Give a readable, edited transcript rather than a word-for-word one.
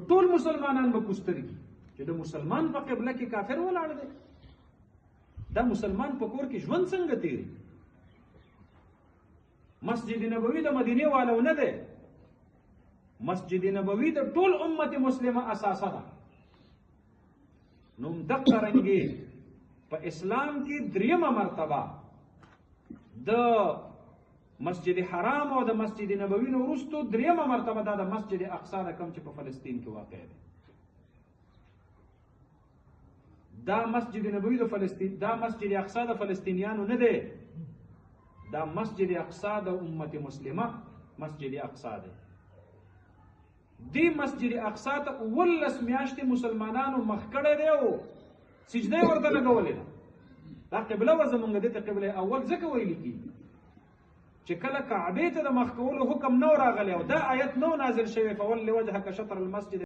ټول مسلمانان به کوستر کی چې د مسلمان په قبله کې کافر ولاړ دی. دا مسلمان په کور کې ژوند څنګه تیری؟ مسجد نبوي د مدینه والو نه دی، مسجد نبوي د ټول امت مسلمه اساسه ده. نو دغه رنګي په اسلام کې دریمه مرتبه د مسجد حرام او د مسجد نبوي نو وروسته دریمه مرتبه دا د مسجد اقصی ده، کوم چې په فلسطین کې واقع دی. دا مسجد نبوي د فلسطین، دا مسجد اقصی د فلسطینیانو نه دی، دا مسجد اقصی د امت مسلمه مسجد اقصی دی. دی مسجد اقصی ته 19 میاشتې مسلمانانو مخ کړی دی او سجده ورته لګولې ده. دا قبله و زمونږ دې ته قبله اول ځکه ویل کېږي چې کله کعبې ته د مخ کولو حکم نو راغلی او دا آیت نو نازل شوی فول وجهک شطر المسجد